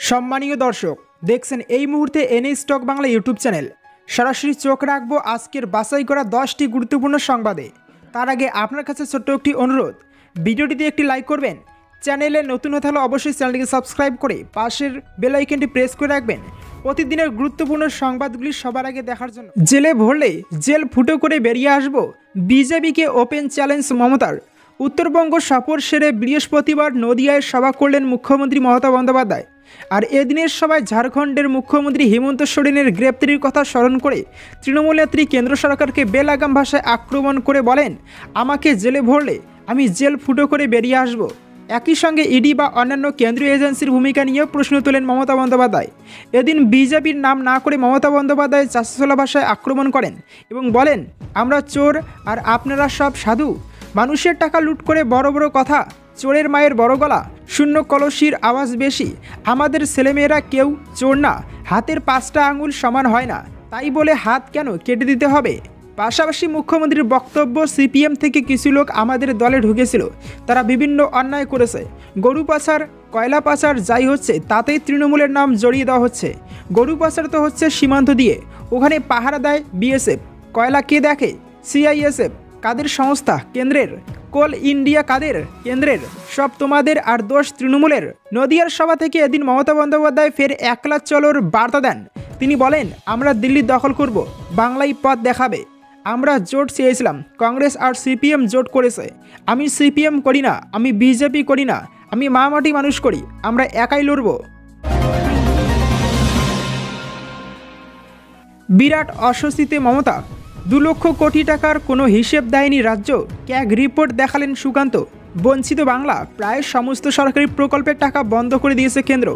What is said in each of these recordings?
সম্মানীয় দর্শক, দেখছেন এই মুহূর্তে N A stock Bangla YouTube channel. সরাসরি চোখ রাখবো আজকের বাছাই করা 10টি গুরুত্বপূর্ণ সংবাদে। তার আগে আপনার কাছে ছোট্ট একটি অনুরোধ, ভিডিওটিতে একটি লাইক করবেন, চ্যানেলে নতুন হতে হলে অবশ্যই চ্যানেলটিকে সাবস্ক্রাইব করে পাশের বেল আইকনটি প্রেস করে রাখবেন প্রতিদিনের গুরুত্বপূর্ণ সংবাদগুলি সবার আগে দেখার জন্য। জেলে ভরলে জেল ফুটো করে বেরিয়ে আসবো, বিজেপিকে ওপেন চ্যালেঞ্জ মমতার। উত্তরবঙ্গ সফর সেরে বৃহস্পতিবার নদিয়ায় সভা করলেন মুখ্যমন্ত্রী মমতা বন্দ্যোপাধ্যায়। আর এদিনের সভায় ঝাড়খণ্ডের মুখ্যমন্ত্রী হেমন্ত সোরেনের গ্রেপ্তারির কথা স্মরণ করে তৃণমূল নেত্রী কেন্দ্র সরকারকে বেলাগাম ভাষায় আক্রমণ করে বলেন, আমাকে জেলে ভরলে আমি জেল ফুটো করে বেরিয়ে আসব। একই সঙ্গে ইডি বা অন্যান্য কেন্দ্রীয় এজেন্সির ভূমিকা নিয়েও প্রশ্ন তোলেন মমতা বন্দ্যোপাধ্যায়। এদিন বিজেপির নাম না করে মমতা বন্দ্যোপাধ্যায় চাষাচলা ভাষায় আক্রমণ করেন এবং বলেন, আমরা চোর আর আপনারা সব সাধু। মানুষের টাকা লুট করে বড় বড় কথা, চোরের মায়ের বড় গলা, শূন্য কলসির আওয়াজ বেশি। আমাদের ছেলেমেয়েরা কেউ চোর না, হাতের 5টা আঙুল সমান হয় না, তাই বলে হাত কেন কেটে দিতে হবে? পাশাপাশি মুখ্যমন্ত্রীর বক্তব্য, সিপিএম থেকে কিছু লোক আমাদের দলে ঢুকেছিল, তারা বিভিন্ন অন্যায় করেছে। গরু পাচার, কয়লা পাচার যাই হচ্ছে তাতেই তৃণমূলের নাম জড়িয়ে দেওয়া হচ্ছে। গরু পাচার তো হচ্ছে সীমান্ত দিয়ে, ওখানে পাহারা দেয় বিএসএফ। কয়লা কে দেখে? সিআইএসএফ। কাদের সংস্থা? কেন্দ্রের। কোল ইন্ডিয়া কাদের? কেন্দ্রের। সব তোমাদের আর দোষ তৃণমূলের। নদিয়ার সভা থেকে এদিন মমতা বন্দ্যোপাধ্যায় ফের একলা চলোর বার্তা দেন। তিনি বলেন, আমরা দিল্লি দখল করব, বাংলাই পথ দেখাবে। আমরা জোট চেয়েছিলাম, কংগ্রেস আর সিপিএম জোট করেছে। আমি সিপিএম করি না, আমি বিজেপি করি না, আমি মামাটি মানুষ করি, আমরা একাই লড়ব। বিরাট অস্বস্তিতে মমতা। 2 লক্ষ কোটি টাকার কোনো হিসেব দেয়নি রাজ্য, ক্যাগ রিপোর্ট দেখালেন সুকান্ত। বঞ্চিত বাংলা, প্রায় সমস্ত সরকারি প্রকল্পের টাকা বন্ধ করে দিয়েছে কেন্দ্র।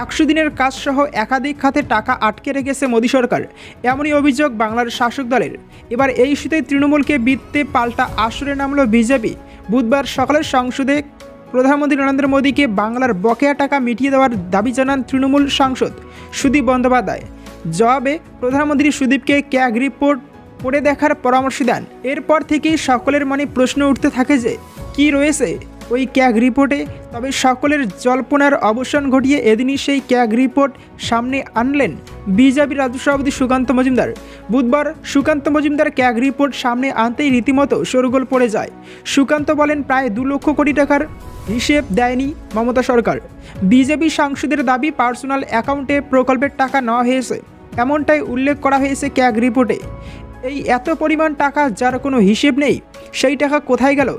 100 দিনের কাজসহ একাধিক খাতে টাকা আটকে রেখেছে মোদী সরকার, এমনই অভিযোগ বাংলার শাসক দলের। এবার এই ইস্যুতে তৃণমূলকে বিততে পাল্টা আসরে নামল বিজেপি। বুধবার সকালে সংসদে প্রধানমন্ত্রী নরেন্দ্র মোদীকে বাংলার বকেয়া টাকা মিটিয়ে দেওয়ার দাবি জানান তৃণমূল সাংসদ সুদীপ বন্দ্যোপাধ্যায়। জবাবে প্রধানমন্ত্রী সুদীপকে ক্যাগ রিপোর্ট পড়ে দেখার পরামর্শ দেন। এরপর থেকেই সকলের মনে প্রশ্ন উঠতে থাকে যে কি রয়েছে ওই ক্যাগ রিপোর্টে। তবে সকলের জল্পনার অবসান ঘটিয়ে এদিনই সেই ক্যাগ রিপোর্ট সামনে আনলেন বিজেপি রাজ্য সভাপতি সুকান্ত মজুমদার। বুধবার সুকান্ত মজুমদার ক্যাগ রিপোর্ট সামনে আনতেই রীতিমতো শোরগোল পড়ে যায়। সুকান্ত বলেন, প্রায় 2 লক্ষ কোটি টাকার হিসেব দেয়নি মমতা সরকার। বিজেপি সাংসদের দাবি, পার্সোনাল অ্যাকাউন্টে প্রকল্পের টাকা নেওয়া হয়েছে, এমনটাই উল্লেখ করা হয়েছে ক্যাগ রিপোর্টে। এই এত পরিমাণ টাকা যার কোনো হিসেব নেই, সেই টাকা কোথায় গেল?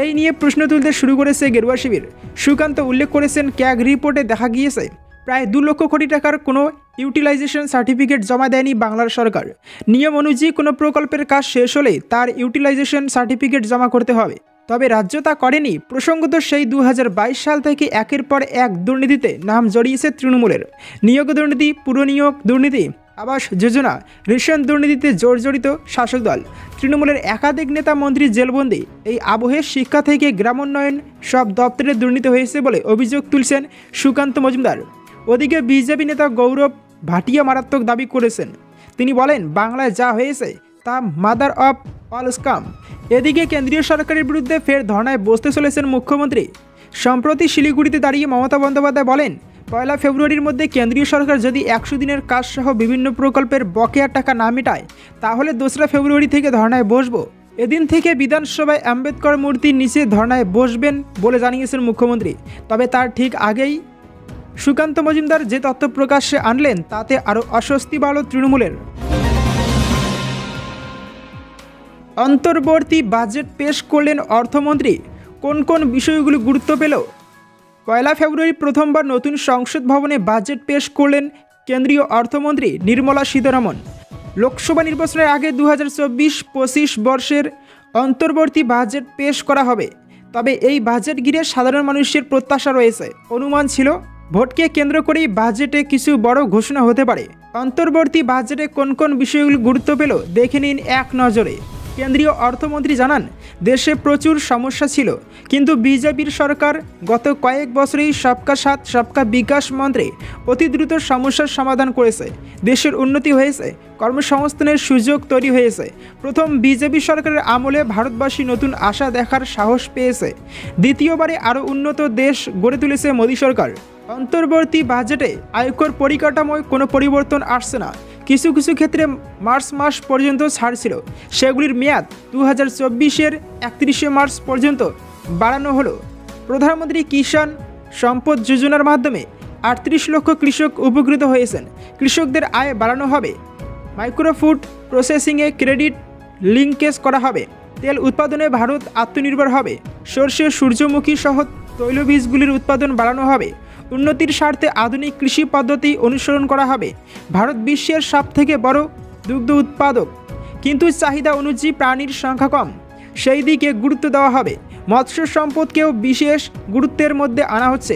এই নিয়ে প্রশ্ন তুলতে শুরু করেছে গেরুয়া শিবির। সুকান্ত উল্লেখ করেছেন, ক্যাগ রিপোর্টে দেখা গিয়েছে প্রায় 2 লক্ষ কোটি টাকার কোনো ইউটিলাইজেশন সার্টিফিকেট জমা দেয়নি বাংলার সরকার। নিয়ম অনুযায়ী কোনো প্রকল্পের কাজ শেষ হলে তার ইউটিলাইজেশন সার্টিফিকেট জমা করতে হবে, তবে রাজ্য তা করেনি। প্রসঙ্গত, সেই 2022 সাল থেকে একের পর এক দুর্নীতিতে নাম জড়িয়েছে তৃণমূলের। নিয়োগ দুর্নীতি, পুরনিয়োগ দুর্নীতি, আবাস যোজনা, রেশন দুর্নীতিতে জর্জরিত শাসক দল। তৃণমূলের একাধিক নেতা মন্ত্রী জেলবন্দি। এই আবহে শিক্ষা থেকে গ্রামোন্নয়ন সব দপ্তরে দুর্নীতি হয়েছে বলে অভিযোগ তুলছেন সুকান্ত মজুমদার। ওদিকে বিজেপি নেতা গৌরব ভাটিয়া মারাত্মক দাবি করেছেন। তিনি বলেন, বাংলায় যা হয়েছে তা মাদার অফ অল স্কাম। এদিকে কেন্দ্রীয় সরকারের বিরুদ্ধে ফের ধর্নায় বসতে চলেছেন মুখ্যমন্ত্রী। সম্প্রতি শিলিগুড়িতে দাঁড়িয়ে মমতা বন্দ্যোপাধ্যায় বলেন, 1 ফেব্রুয়ারির মধ্যে কেন্দ্রীয় সরকার যদি 100 দিনের কাজ সহ বিভিন্ন প্রকল্পের বকেয়া টাকা না মেটায়, তাহলে 2 ফেব্রুয়ারি থেকে ধর্নায় বসবো। এদিন থেকে বিধানসভায় আম্বেদকর মূর্তির নিচে ধর্নায় বসবেন বলে জানিয়েছেন মুখ্যমন্ত্রী। তবে তার ঠিক আগেই সুকান্ত মজুমদার যে তথ্য প্রকাশ্যে আনলেন, তাতে আরও অস্বস্তি বাড়ল তৃণমূলের। অন্তর্বর্তী বাজেট পেশ করলেন অর্থমন্ত্রী। কোন কোন বিষয়গুলো গুরুত্ব পেল? 1 ফেব্রুয়ারি প্রথমবার নতুন সংসদ ভবনে বাজেট পেশ করলেন কেন্দ্রীয় অর্থমন্ত্রী নির্মলা সীতারমণ। লোকসভা নির্বাচনের আগে 2024-25 বর্ষের অন্তর্বর্তী বাজেট পেশ করা হবে। তবে এই বাজেট ঘিরে সাধারণ মানুষের প্রত্যাশা রয়েছে। অনুমান ছিল ভোটকে কেন্দ্র করেই বাজেটে কিছু বড় ঘোষণা হতে পারে। অন্তর্বর্তী বাজেটে কোন কোন বিষয়গুলো গুরুত্ব পেল দেখে নিন এক নজরে। কেন্দ্রীয় অর্থমন্ত্রী জানান, দেশে প্রচুর সমস্যা ছিল, কিন্তু বিজেপির সরকার গত কয়েক বছরেই সবকা সাথ সবকা বিকাশ মন্ত্রে অতি দ্রুত সমস্যার সমাধান করেছে। দেশের উন্নতি হয়েছে, কর্মসংস্থানের সুযোগ তৈরি হয়েছে। প্রথম বিজেপি সরকারের আমলে ভারতবাসী নতুন আশা দেখার সাহস পেয়েছে। দ্বিতীয়বারে আরও উন্নত দেশ গড়ে তুলেছে মোদী সরকার। অন্তর্বর্তী বাজেটে আয়কর পরিকাঠামোয় কোনো পরিবর্তন আসছে না। কিছু কিছু ক্ষেত্রে মার্চ মাস পর্যন্ত ছাড় ছিল, সেগুলির মেয়াদ 2024-এর 31শে মার্চ পর্যন্ত বাড়ানো হলো। প্রধানমন্ত্রী কিষাণ সম্পদ যোজনার মাধ্যমে 38 লক্ষ কৃষক উপকৃত হয়েছেন। কৃষকদের আয় বাড়ানো হবে। মাইক্রোফুড প্রসেসিংয়ে ক্রেডিট লিঙ্কেজ করা হবে। তেল উৎপাদনে ভারত আত্মনির্ভর হবে। সর্ষে, সূর্যমুখী সহ তৈলবীজগুলির উৎপাদন বাড়ানো হবে। উন্নতির স্বার্থে আধুনিক কৃষি পদ্ধতি অনুসরণ করা হবে। ভারত বিশ্বের সবথেকে বড় দুগ্ধ উৎপাদক, কিন্তু চাহিদা অনুযায়ী প্রাণীর সংখ্যা কম, সেই দিকে গুরুত্ব দেওয়া হবে। মৎস্য সম্পদকেও বিশেষ গুরুত্বের মধ্যে আনা হচ্ছে।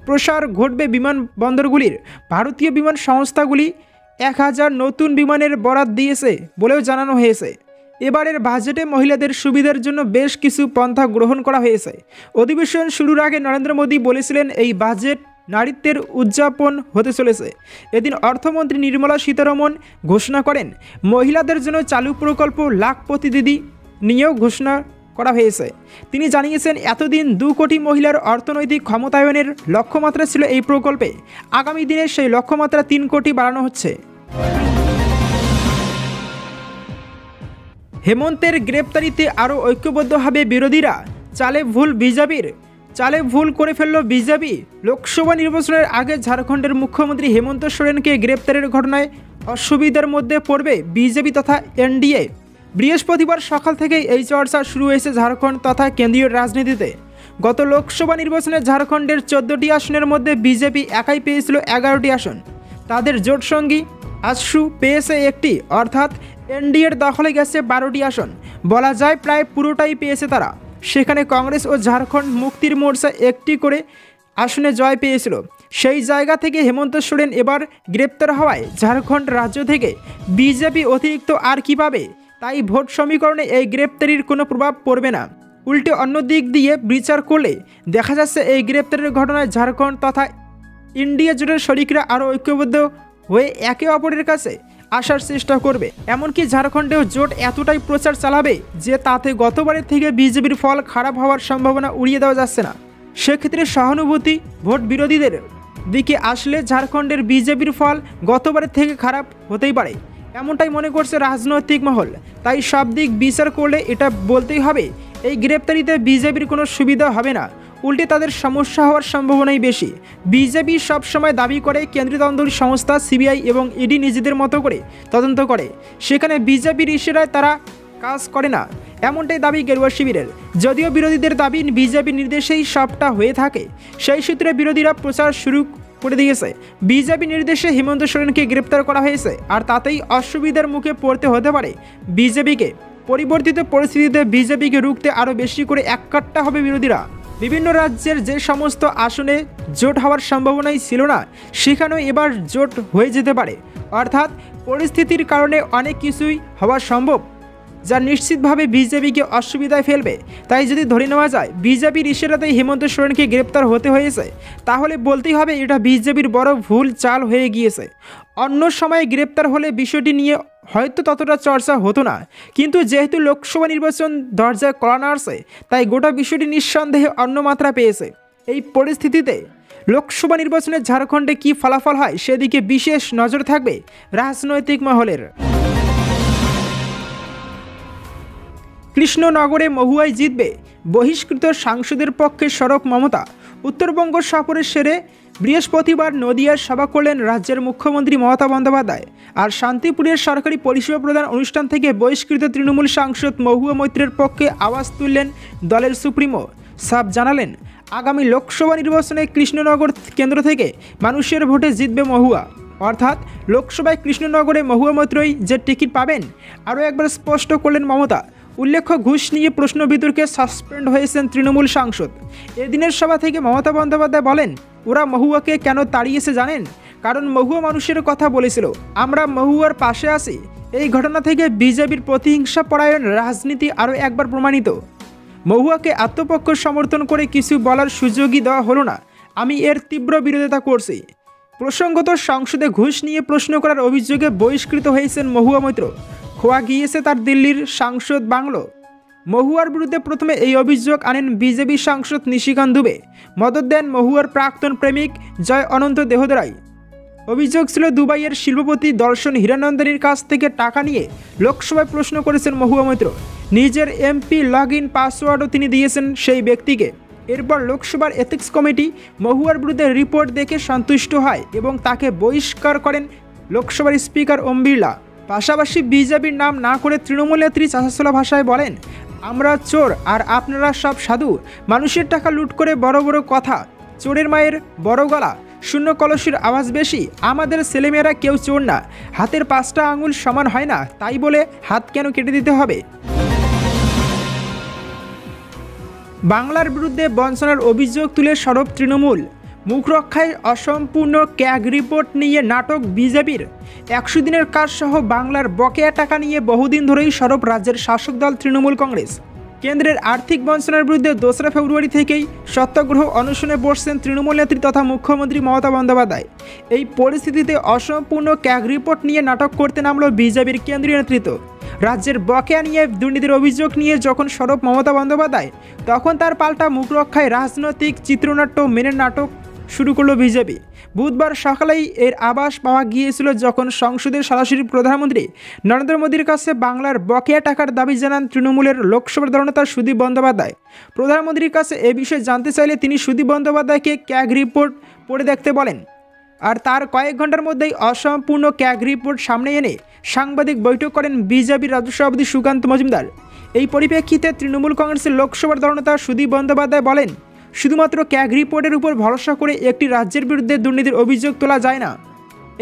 প্রসার ঘটবে বিমানবন্দরগুলির। ভারতীয় বিমান সংস্থাগুলি 1000 নতুন বিমানের বরাত দিয়েছে বলেও জানানো হয়েছে। এবারের বাজেটে মহিলাদের সুবিধার জন্য বেশ কিছু পন্থা গ্রহণ করা হয়েছে। অধিবেশন শুরুর আগে নরেন্দ্র মোদী বলেছিলেন, এই বাজেট নারীত্বের উদযাপন হতে চলেছে। এদিন অর্থমন্ত্রী নির্মলা সীতারমণ ঘোষণা করেন, মহিলাদের জন্য চালু প্রকল্প লাখপতি দিদি নিয়েও ঘোষণা করা হয়েছে। তিনি জানিয়েছেন, এতদিন 2 কোটি মহিলার অর্থনৈতিক ক্ষমতায়নের লক্ষ্যমাত্রা ছিল এই প্রকল্পে। আগামী দিনে সেই লক্ষ্যমাত্রা 3 কোটি বাড়ানো হচ্ছে। হেমন্তের গ্রেপ্তারিতে আরও ঐক্যবদ্ধ হবে বিরোধীরা। চালে ভুল বিজেপির। চালে ভুল করে ফেলল বিজেপি। লোকসভা নির্বাচনের আগে ঝাড়খণ্ডের মুখ্যমন্ত্রী হেমন্ত সোরেনকে গ্রেপ্তারের ঘটনায় অসুবিধার মধ্যে পড়বে বিজেপি তথা এনডিএ। বৃহস্পতিবার সকাল থেকেই এই চর্চা শুরু হয়েছে ঝাড়খণ্ড তথা কেন্দ্রীয় রাজনীতিতে। গত লোকসভা নির্বাচনে ঝাড়খণ্ডের 14টি আসনের মধ্যে বিজেপি একাই পেয়েছিল 11টি আসন। তাদের জোটসঙ্গী আজসু পেয়েছে 1টি, অর্থাৎ এনডিএর দখলে গেছে 12টি আসন। বলা যায় প্রায় পুরোটাই পেয়েছে তারা। সেখানে কংগ্রেস ও ঝাড়খণ্ড মুক্তির মোর্চা 1টি করে আসনে জয় পেয়েছিল। সেই জায়গা থেকে হেমন্ত সোরেন এবার গ্রেপ্তার হওয়ায় ঝাড়খণ্ড রাজ্য থেকে বিজেপি অতিরিক্ত আর কী পাবে? তাই ভোট সমীকরণে এই গ্রেপ্তারির কোনো প্রভাব পড়বে না। উল্টে অন্য দিক দিয়ে বিচার করলে দেখা যাচ্ছে এই গ্রেপ্তারের ঘটনায় ঝাড়খণ্ড তথা ইন্ডিয়া জোটের শরিকরা আরও ঐক্যবদ্ধ হয়ে একে অপরের কাছে আসার চেষ্টা করবে। এমনকি ঝাড়খণ্ডেও জোট এতটাই প্রচার চালাবে যে তাতে গতবারের থেকে বিজেপির ফল খারাপ হওয়ার সম্ভাবনা উড়িয়ে দেওয়া যাচ্ছে না। সেক্ষেত্রে সহানুভূতি ভোট বিরোধীদের দিকে আসলে ঝাড়খণ্ডের বিজেপির ফল গতবারের থেকে খারাপ হতেই পারে, এমনটাই মনে করছে রাজনৈতিক মহল। তাই সব দিক বিচার করলে এটা বলতেই হবে, এই গ্রেপ্তারিতে বিজেপির কোনো সুবিধা হবে না, উল্টে তাদের সমস্যা হওয়ার সম্ভাবনাই বেশি। বিজেপি সবসময় দাবি করে কেন্দ্রীয় তদন্ত সংস্থা সিবিআই এবং ইডি নিজেদের মতো করে তদন্ত করে, সেখানে বিজেপির ইশারায় তারা কাজ করে না, এমনটাই দাবি গেরুয়া শিবিরের। যদিও বিরোধীদের দাবি বিজেপির নির্দেশেই সবটা হয়ে থাকে, সেই সূত্রে বিরোধীরা প্রচার শুরু করে দিয়েছে। বিজেপি নির্দেশে হেমন্ত সোরেনকে গ্রেপ্তার করা হয়েছে, আর তাতেই অসুবিধার মুখে পড়তে হতে পারে বিজেপিকে। পরিবর্তিত পরিস্থিতিতে বিজেপিকে রুখতে আরও বেশি করে এককাট্টা হবে বিরোধীরা। বিভিন্ন রাজ্যের যে সমস্ত আসনে জোট হওয়ার সম্ভাবনাই ছিল না, সেখানেও এবার জোট হয়ে যেতে পারে। অর্থাৎ পরিস্থিতির কারণে অনেক কিছুই হওয়া সম্ভব, যা নিশ্চিতভাবে বিজেপিকে অসুবিধায় ফেলবে। তাই যদি ধরে নেওয়া যায় বিজেপির ইশারাতেই হেমন্ত সোরেনকে গ্রেপ্তার হতে হয়েছে, তাহলে বলতেই হবে এটা বিজেপির বড় ভুল চাল হয়ে গিয়েছে। অন্য সময়ে গ্রেপ্তার হলে বিষয়টি নিয়ে হয়তো ততটা চর্চা হতো না, কিন্তু যেহেতু লোকসভা নির্বাচন দরজায় কড়া নাড়ছে, তাই গোটা বিষয়টি নিঃসন্দেহে অন্য মাত্রা পেয়েছে। এই পরিস্থিতিতে লোকসভা নির্বাচনে ঝাড়খণ্ডে কী ফলাফল হয় সেদিকে বিশেষ নজর থাকবে রাজনৈতিক মহলের। কৃষ্ণনগরে মহুয়ায় জিতবে, বহিষ্কৃত সাংসদের পক্ষে সরব মমতা। উত্তরবঙ্গ সফরে সেরে বৃহস্পতিবার নদিয়ার সভা করলেন রাজ্যের মুখ্যমন্ত্রী মমতা বন্দ্যোপাধ্যায়। আর শান্তিপুরের সরকারি পরিষেবা প্রদান অনুষ্ঠান থেকে বহিষ্কৃত তৃণমূল সাংসদ মহুয়া মৈত্রের পক্ষে আওয়াজ তুললেন দলের সুপ্রিমো। সাফ জানালেন, আগামী লোকসভা নির্বাচনে কৃষ্ণনগর কেন্দ্র থেকে মানুষের ভোটে জিতবে মহুয়া। অর্থাৎ লোকসভায় কৃষ্ণনগরে মহুয়া মৈত্রই যে টিকিট পাবেন, আরও একবার স্পষ্ট করলেন মমতা। উল্লেখ্য, ঘুষ নিয়ে প্রশ্ন বিতর্কে সাসপেন্ড হয়েছেন তৃণমূল সাংসদ। এদিনের সভা থেকে মমতা বন্দ্যোপাধ্যায় বলেন, ওরা মহুয়াকে কেন তাড়িয়েছে জানেন? কারণ মহুয়া মানুষের কথা বলেছিল, আমরা মহুয়ার পাশে আছি। এই ঘটনা থেকে বিজেপির প্রতিহিংসা পরায়ণ রাজনীতি আরও একবার প্রমাণিত। মহুয়াকে আত্মপক্ষ সমর্থন করে কিছু বলার সুযোগই দেওয়া হলো না। আমি এর তীব্র বিরোধিতা করছি। প্রসঙ্গত, সংসদে ঘুষ নিয়ে প্রশ্ন করার অভিযোগে বহিষ্কৃত হয়েছেন মহুয়া মৈত্র। খোয়া গিয়েছে তার দিল্লির সাংসদ বাংলো। মহুয়ার বিরুদ্ধে প্রথমে এই অভিযোগ আনেন বিজেপি সাংসদ নিশিকান্ত দুবে। মদত দেন মহুয়ার প্রাক্তন প্রেমিক জয় অনন্ত দেহদরাই। অভিযোগ ছিল দুবাইয়ের শিল্পপতি দর্শন হীরানন্দানীর কাছ থেকে টাকা নিয়ে লোকসভায় প্রশ্ন করেছেন মহুয়া মৈত্র। নিজের এমপি লগ ইন পাসওয়ার্ডও তিনি দিয়েছেন সেই ব্যক্তিকে। এরপর লোকসভার এথিক্স কমিটি মহুয়ার বিরুদ্ধে রিপোর্ট দেখে সন্তুষ্ট হয় এবং তাকে বহিষ্কার করেন লোকসভার স্পিকার ওম বিড়লা। পাশাপাশি বিজেপির নাম না করে তৃণমূল নেত্রী চাঁচাছোলা ভাষায় বলেন, আমরা চোর আর আপনারা সব সাধু। মানুষের টাকা লুট করে বড় বড় কথা, চোরের মায়ের বড় গলা, শূন্য কলসির আওয়াজ বেশি। আমাদের ছেলেমেয়েরা কেউ চোর না, হাতের 5টা আঙুল সমান হয় না, তাই বলে হাত কেন কেটে দিতে হবে? বাংলার বিরুদ্ধে বঞ্চনার অভিযোগ তুলে সরব তৃণমূল। মুখ রক্ষায় অসম্পূর্ণ ক্যাগ রিপোর্ট নিয়ে নাটক বিজেপির। 100 দিনের কাজ সহ বাংলার বকেয়া টাকা নিয়ে বহুদিন ধরেই সরব রাজ্যের শাসক দল তৃণমূল কংগ্রেস। কেন্দ্রের আর্থিক বঞ্চনার বিরুদ্ধে 2রা ফেব্রুয়ারি থেকেই সত্যাগ্রহ অনশনে বসছেন তৃণমূল নেত্রী তথা মুখ্যমন্ত্রী মমতা বন্দ্যোপাধ্যায়। এই পরিস্থিতিতে অসম্পূর্ণ ক্যাগ রিপোর্ট নিয়ে নাটক করতে নামল বিজেপির কেন্দ্রীয় নেতৃত্ব। রাজ্যের বকেয়া নিয়ে দুর্নীতির অভিযোগ নিয়ে যখন সরব মমতা বন্দ্যোপাধ্যায়, তখন তার পাল্টা মুখ রক্ষায় রাজনৈতিক চিত্রনাট্য মেনে নাটক শুরু করল বিজেপি। বুধবার সকালেই এর আভাস পাওয়া গিয়েছিল যখন সংসদের সরাসরি প্রধানমন্ত্রী নরেন্দ্র মোদীর কাছে বাংলার বকেয়া টাকার দাবি জানান তৃণমূলের লোকসভার দলনেতা সুদীপ বন্দ্যোপাধ্যায়। প্রধানমন্ত্রীর কাছে এ বিষয়ে জানতে চাইলে তিনি সুদীপ বন্দ্যোপাধ্যায়কে ক্যাগ রিপোর্ট পড়ে দেখতে বলেন। আর তার কয়েক ঘন্টার মধ্যেই অসম্পূর্ণ ক্যাগ রিপোর্ট সামনে এনে সাংবাদিক বৈঠক করেন বিজেপির রাজ্য সভাপতি সুকান্ত মজুমদার। এই পরিপ্রেক্ষিতে তৃণমূল কংগ্রেসের লোকসভার দলনেতা সুদীপ বন্দ্যোপাধ্যায় বলেন, শুধুমাত্র ক্যাগ রিপোর্টের উপর ভরসা করে একটি রাজ্যের বিরুদ্ধে দুর্নীতির অভিযোগ তোলা যায় না।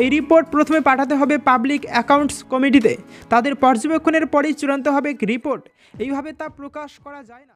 এই রিপোর্ট প্রথমে পাঠাতে হবে পাবলিক অ্যাকাউন্টস কমিটিতে, তাদের পর্যবেক্ষণের পরেই চূড়ান্ত হবে রিপোর্ট। এইভাবে তা প্রকাশ করা যায় না।